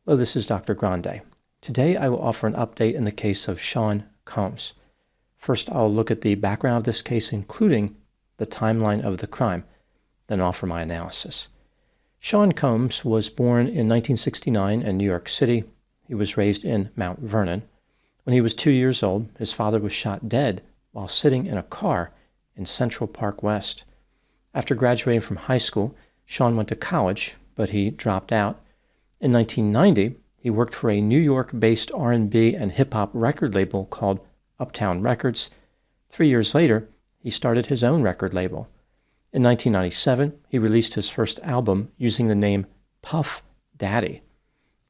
Hello, this is Dr. Grande. Today I will offer an update in the case of Sean Combs. First, I'll look at the background of this case, including the timeline of the crime, then offer my analysis. Sean Combs was born in 1969 in New York City. He was raised in Mount Vernon. When he was 2 years old, his father was shot dead while sitting in a car in Central Park West. After graduating from high school, Sean went to college, but he dropped out. In 1990, he worked for a New York-based R&B and hip-hop record label called Uptown Records. 3 years later, he started his own record label. In 1997, he released his first album using the name Puff Daddy.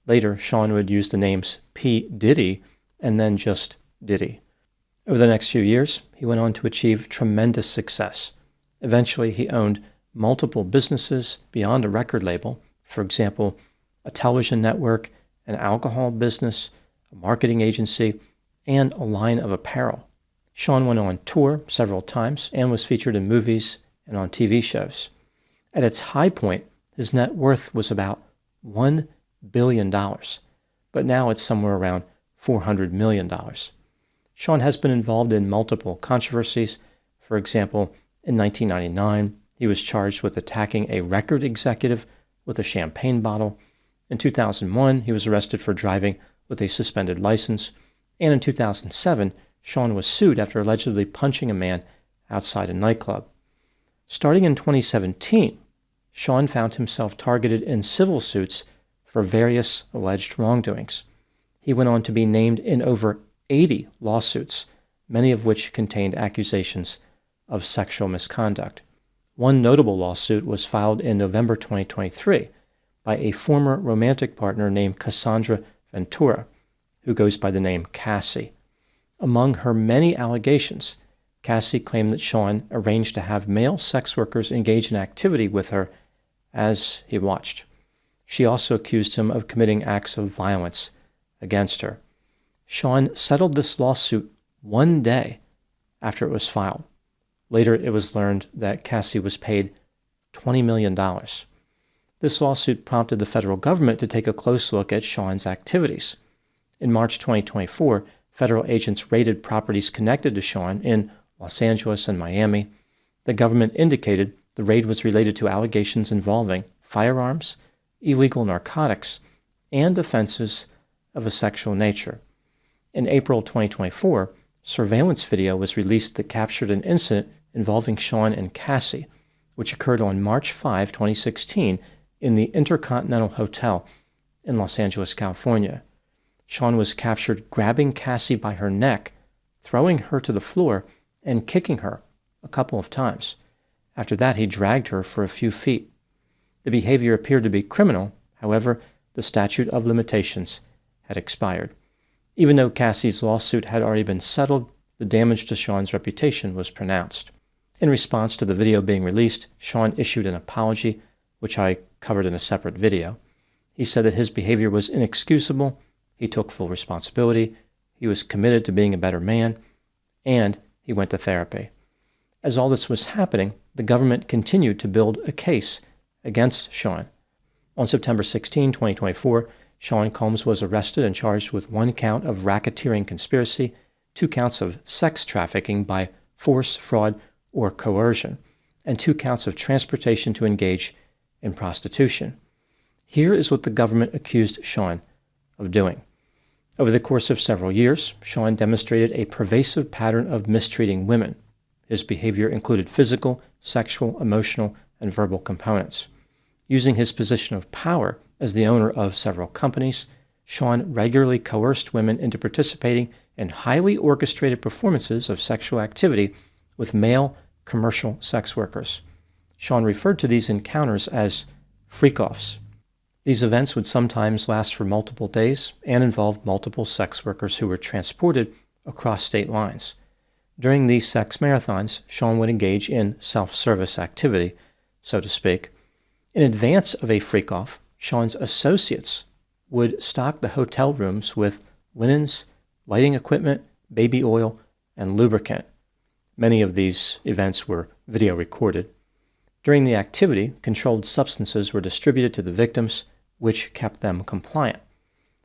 Later, Sean would use the names P. Diddy and then just Diddy. Over the next few years, he went on to achieve tremendous success. Eventually, he owned multiple businesses beyond a record label. For example, a television network, an alcohol business, a marketing agency, and a line of apparel. Sean went on tour several times and was featured in movies and on TV shows. At its high point, his net worth was about $1 billion, but now it's somewhere around $400 million. Sean has been involved in multiple controversies. For example, in 1999, he was charged with attacking a record executive with a champagne bottle. In 2001, he was arrested for driving with a suspended license. And in 2007, Sean was sued after allegedly punching a man outside a nightclub. Starting in 2017, Sean found himself targeted in civil suits for various alleged wrongdoings. He went on to be named in over 80 lawsuits, many of which contained accusations of sexual misconduct. One notable lawsuit was filed in November 2023 by a former romantic partner named Cassandra Ventura, who goes by the name Cassie. Among her many allegations, Cassie claimed that Sean arranged to have male sex workers engage in activity with her as he watched. She also accused him of committing acts of violence against her. Sean settled this lawsuit one day after it was filed. Later, it was learned that Cassie was paid $20 million. This lawsuit prompted the federal government to take a close look at Sean's activities. In March 2024, federal agents raided properties connected to Sean in Los Angeles and Miami. The government indicated the raid was related to allegations involving firearms, illegal narcotics, and offenses of a sexual nature. In April 2024, surveillance video was released that captured an incident involving Sean and Cassie, which occurred on March 5, 2016, in the Intercontinental Hotel in Los Angeles, California. Sean was captured grabbing Cassie by her neck, throwing her to the floor, and kicking her a couple of times. After that, he dragged her for a few feet. The behavior appeared to be criminal. However, the statute of limitations had expired. Even though Cassie's lawsuit had already been settled, the damage to Sean's reputation was pronounced. In response to the video being released, Sean issued an apology, which I covered in a separate video. He said that his behavior was inexcusable, he took full responsibility, he was committed to being a better man, and he went to therapy. As all this was happening, the government continued to build a case against Sean. On September 16, 2024, Sean Combs was arrested and charged with 1 count of racketeering conspiracy, 2 counts of sex trafficking by force, fraud, or coercion, and 2 counts of transportation to engage in prostitution. Here is what the government accused Sean of doing. Over the course of several years, Sean demonstrated a pervasive pattern of mistreating women. His behavior included physical, sexual, emotional, and verbal components. Using his position of power as the owner of several companies, Sean regularly coerced women into participating in highly orchestrated performances of sexual activity with male commercial sex workers. Sean referred to these encounters as freak-offs. These events would sometimes last for multiple days and involve multiple sex workers who were transported across state lines. During these sex marathons, Sean would engage in self-service activity, so to speak. In advance of a freak-off, Sean's associates would stock the hotel rooms with linens, lighting equipment, baby oil, and lubricant. Many of these events were video recorded. During the activity, controlled substances were distributed to the victims, which kept them compliant.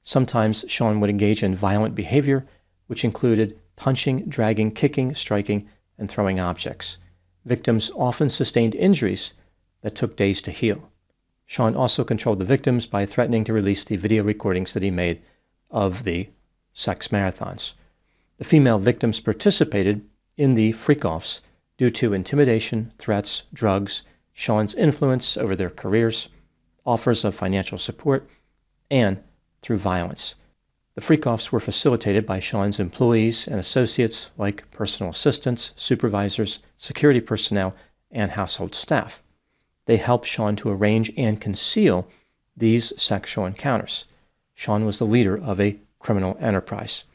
Sometimes Sean would engage in violent behavior, which included punching, dragging, kicking, striking, and throwing objects. Victims often sustained injuries that took days to heal. Sean also controlled the victims by threatening to release the video recordings that he made of the sex marathons. The female victims participated in the freak-offs due to intimidation, threats, drugs, Sean's influence over their careers, offers of financial support, and through violence. The freak-offs were facilitated by Sean's employees and associates like personal assistants, supervisors, security personnel, and household staff. They helped Sean to arrange and conceal these sexual encounters. Sean was the leader of a criminal enterprise.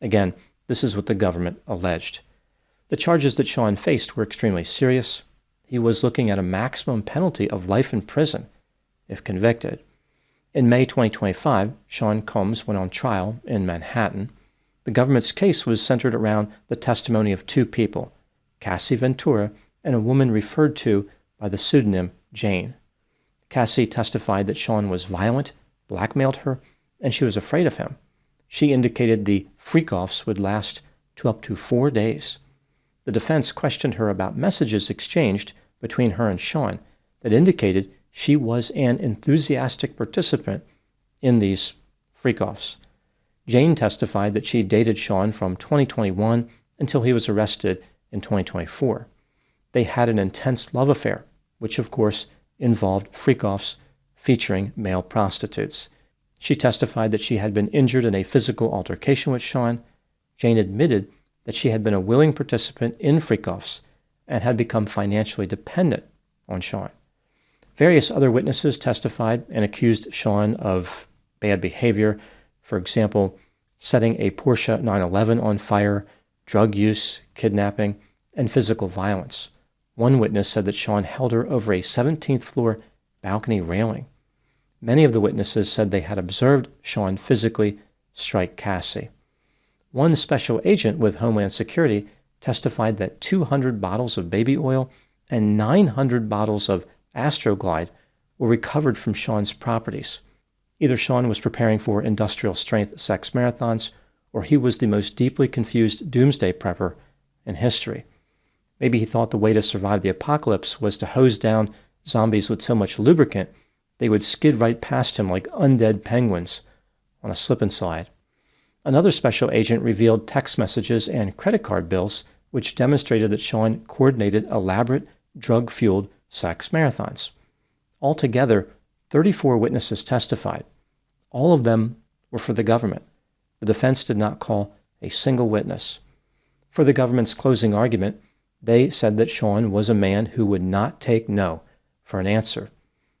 Again, this is what the government alleged. The charges that Sean faced were extremely serious. He was looking at a maximum penalty of life in prison if convicted. In May 2025, Sean Combs went on trial in Manhattan. The government's case was centered around the testimony of two people, Cassie Ventura and a woman referred to by the pseudonym Jane. Cassie testified that Sean was violent, blackmailed her, and she was afraid of him. She indicated the freak-offs would last up to 4 days. The defense questioned her about messages exchanged between her and Sean that indicated she was an enthusiastic participant in these freak-offs. Jane testified that she dated Sean from 2021 until he was arrested in 2024. They had an intense love affair, which of course involved freak-offs featuring male prostitutes. She testified that she had been injured in a physical altercation with Sean. Jane admitted that she had been a willing participant in freak-offs and had become financially dependent on Sean. Various other witnesses testified and accused Sean of bad behavior, for example, setting a Porsche 911 on fire, drug use, kidnapping, and physical violence. One witness said that Sean held her over a 17th floor balcony railing. Many of the witnesses said they had observed Sean physically strike Cassie. One special agent with Homeland Security testified that 200 bottles of baby oil and 900 bottles of Astroglide were recovered from Sean's properties. Either Sean was preparing for industrial-strength sex marathons, or he was the most deeply confused doomsday prepper in history. Maybe he thought the way to survive the apocalypse was to hose down zombies with so much lubricant they would skid right past him like undead penguins on a slip and slide. Another special agent revealed text messages and credit card bills which demonstrated that Sean coordinated elaborate, drug-fueled sex marathons. Altogether, 34 witnesses testified. All of them were for the government. The defense did not call a single witness. For the government's closing argument, they said that Sean was a man who would not take no for an answer.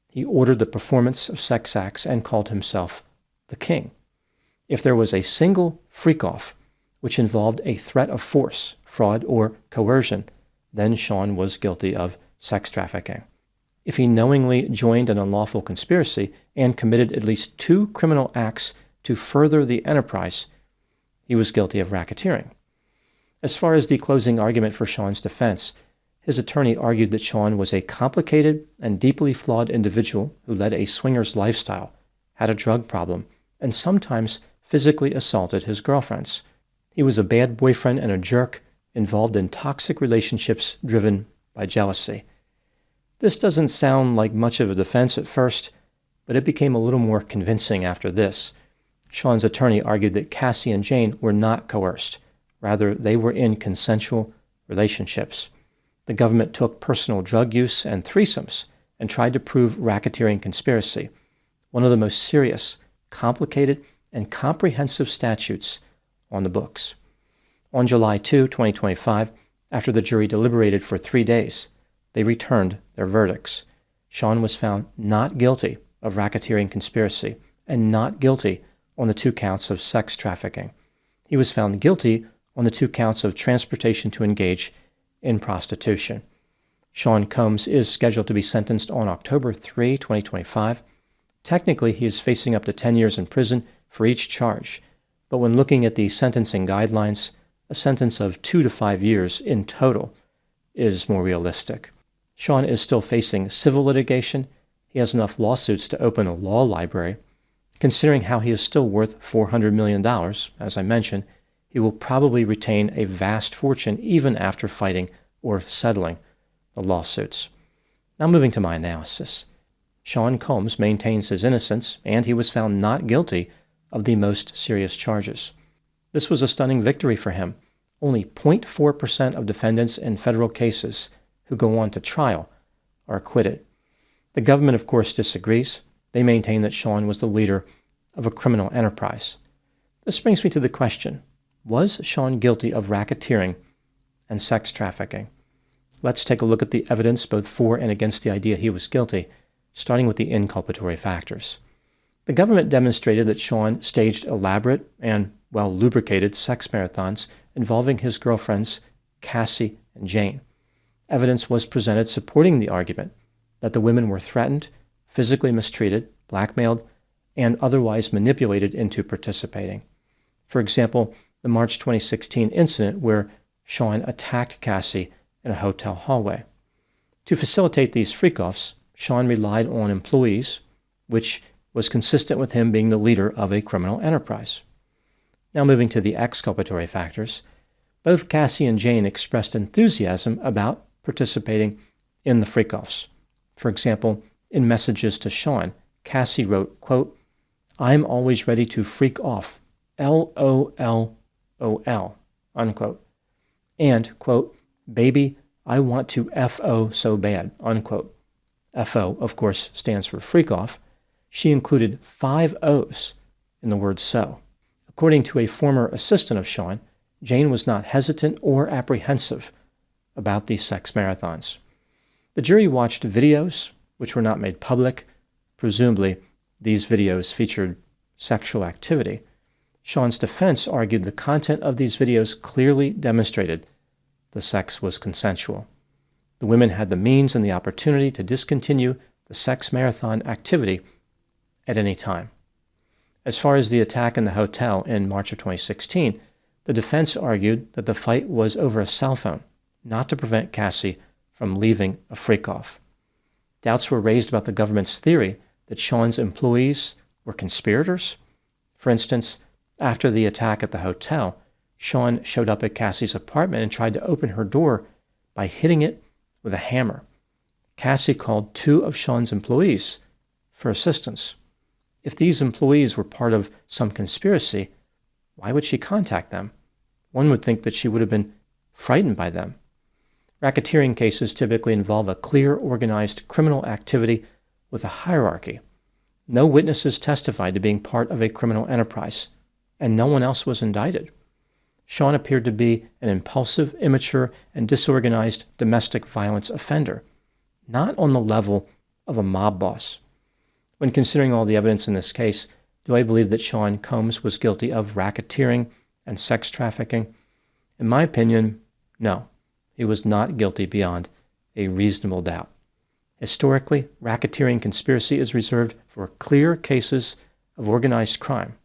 He ordered the performance of sex acts and called himself the king. If there was a single freak-off which involved a threat of force, fraud, or coercion, then Sean was guilty of sex trafficking. If he knowingly joined an unlawful conspiracy and committed at least 2 criminal acts to further the enterprise, he was guilty of racketeering. As far as the closing argument for Sean's defense, his attorney argued that Sean was a complicated and deeply flawed individual who led a swinger's lifestyle, had a drug problem, and sometimes physically assaulted his girlfriends. He was a bad boyfriend and a jerk, involved in toxic relationships driven by jealousy. This doesn't sound like much of a defense at first, but it became a little more convincing after this. Sean's attorney argued that Cassie and Jane were not coerced. Rather, they were in consensual relationships. The government took personal drug use and threesomes and tried to prove racketeering conspiracy, one of the most serious, complicated, and comprehensive statutes on the books. On July 2, 2025, after the jury deliberated for 3 days, they returned their verdicts. Sean was found not guilty of racketeering conspiracy and not guilty on the 2 counts of sex trafficking. He was found guilty on the 2 counts of transportation to engage in prostitution. Sean Combs is scheduled to be sentenced on October 3, 2025. Technically, he is facing up to 10 years in prison for each charge, but when looking at the sentencing guidelines, a sentence of 2 to 5 years in total is more realistic. Sean is still facing civil litigation. He has enough lawsuits to open a law library, Considering how he is still worth $400 million, as I mentioned, he will probably retain a vast fortune even after fighting or settling the lawsuits. Now moving to my analysis. Sean Combs maintains his innocence, and he was found not guilty of the most serious charges. This was a stunning victory for him. Only 0.4% of defendants in federal cases who go on to trial are acquitted. The government, of course, disagrees. They maintain that Sean was the leader of a criminal enterprise. This brings me to the question, was Sean guilty of racketeering and sex trafficking? Let's take a look at the evidence both for and against the idea he was guilty, starting with the inculpatory factors. The government demonstrated that Sean staged elaborate and well-lubricated sex marathons involving his girlfriends, Cassie and Jane. Evidence was presented supporting the argument that the women were threatened, physically mistreated, blackmailed, and otherwise manipulated into participating. For example, the March 2016 incident where Sean attacked Cassie in a hotel hallway. To facilitate these freak-offs, Sean relied on employees, which was consistent with him being the leader of a criminal enterprise. Now moving to the exculpatory factors, both Cassie and Jane expressed enthusiasm about participating in the freak-offs. For example, in messages to Sean, Cassie wrote, quote, "I'm always ready to freak off, LOLOL, unquote. And, quote, "Baby, I want to FO so bad," unquote. FO, of course, stands for freak off. She included 5 O's in the word so. According to a former assistant of Sean, Jane was not hesitant or apprehensive about these sex marathons. The jury watched videos, which were not made public. Presumably, these videos featured sexual activity. Sean's defense argued the content of these videos clearly demonstrated the sex was consensual. The women had the means and the opportunity to discontinue the sex marathon activity at any time. As far as the attack in the hotel in March of 2016, the defense argued that the fight was over a cell phone, not to prevent Cassie from leaving a freak-off. Doubts were raised about the government's theory that Sean's employees were conspirators. For instance, after the attack at the hotel, Sean showed up at Cassie's apartment and tried to open her door by hitting it with a hammer. Cassie called 2 of Sean's employees for assistance. If these employees were part of some conspiracy, why would she contact them? One would think that she would have been frightened by them. Racketeering cases typically involve a clear, organized criminal activity with a hierarchy. No witnesses testified to being part of a criminal enterprise, and no one else was indicted. Sean appeared to be an impulsive, immature, and disorganized domestic violence offender, not on the level of a mob boss. When considering all the evidence in this case, do I believe that Sean Combs was guilty of racketeering and sex trafficking? In my opinion, no. He was not guilty beyond a reasonable doubt. Historically, racketeering conspiracy is reserved for clear cases of organized crime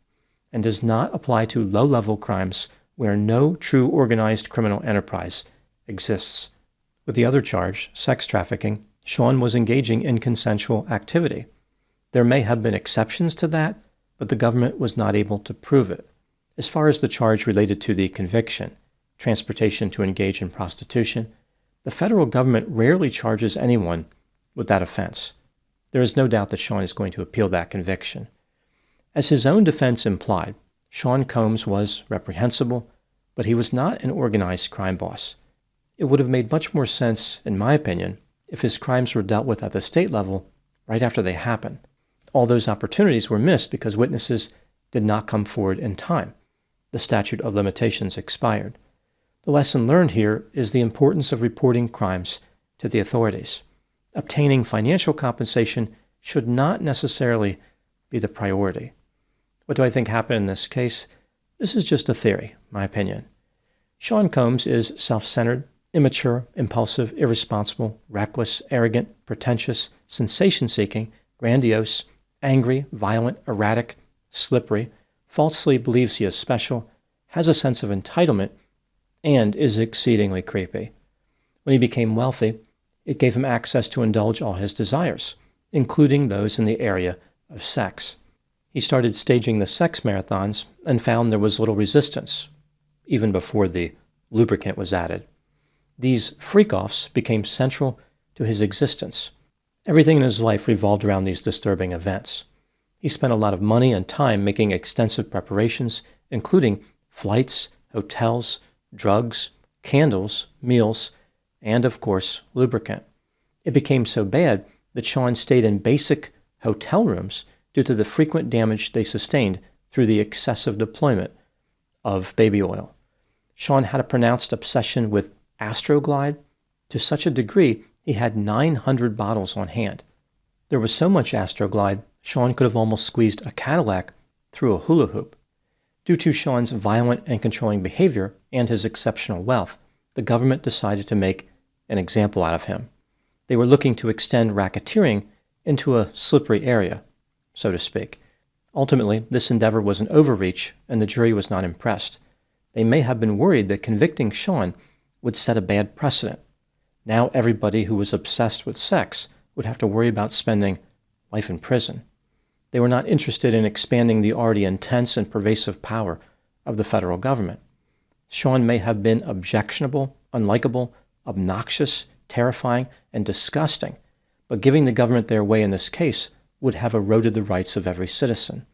and does not apply to low-level crimes where no true organized criminal enterprise exists. With the other charge, sex trafficking, Sean was engaging in consensual activity. There may have been exceptions to that, but the government was not able to prove it. As far as the charge related to the conviction, transportation to engage in prostitution, the federal government rarely charges anyone with that offense. There is no doubt that Sean is going to appeal that conviction. As his own defense implied, Sean Combs was reprehensible, but he was not an organized crime boss. It would have made much more sense, in my opinion, if his crimes were dealt with at the state level right after they happened. All those opportunities were missed because witnesses did not come forward in time. The statute of limitations expired. The lesson learned here is the importance of reporting crimes to the authorities. Obtaining financial compensation should not necessarily be the priority. What do I think happened in this case? This is just a theory, my opinion. Sean Combs is self-centered, immature, impulsive, irresponsible, reckless, arrogant, pretentious, sensation-seeking, grandiose, angry, violent, erratic, slippery, falsely believes he is special, has a sense of entitlement, and is exceedingly creepy. When he became wealthy, it gave him access to indulge all his desires, including those in the area of sex. He started staging the sex marathons and found there was little resistance, even before the lubricant was added. These freak-offs became central to his existence. Everything in his life revolved around these disturbing events. He spent a lot of money and time making extensive preparations, including flights, hotels, drugs, candles, meals, and, of course, lubricant. It became so bad that Sean stayed in basic hotel rooms due to the frequent damage they sustained through the excessive deployment of baby oil. Sean had a pronounced obsession with Astroglide to such a degree he had 900 bottles on hand. There was so much Astroglide, Sean could have almost squeezed a Cadillac through a hula hoop. Due to Sean's violent and controlling behavior and his exceptional wealth, the government decided to make an example out of him. They were looking to extend racketeering into a slippery area, so to speak. Ultimately, this endeavor was an overreach, and the jury was not impressed. They may have been worried that convicting Sean would set a bad precedent. Now everybody who was obsessed with sex would have to worry about spending life in prison. They were not interested in expanding the already intense and pervasive power of the federal government. Sean may have been objectionable, unlikable, obnoxious, terrifying, and disgusting, but giving the government their way in this case would have eroded the rights of every citizen.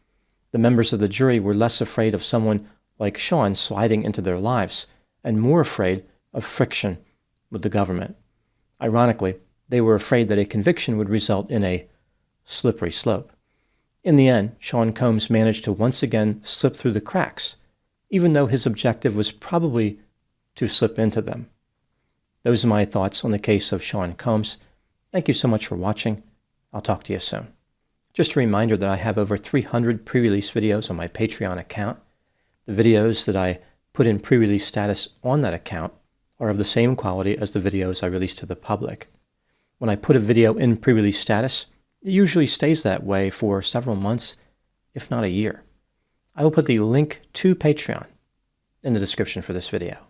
The members of the jury were less afraid of someone like Sean sliding into their lives and more afraid of friction with the government. Ironically, they were afraid that a conviction would result in a slippery slope. In the end, Sean Combs managed to once again slip through the cracks, even though his objective was probably to slip into them. Those are my thoughts on the case of Sean Combs. Thank you so much for watching. I'll talk to you soon. Just a reminder that I have over 300 pre-release videos on my Patreon account. The videos that I put in pre-release status on that account are of the same quality as the videos I release to the public. When I put a video in pre-release status, it usually stays that way for several months, if not a year. I will put the link to Patreon in the description for this video.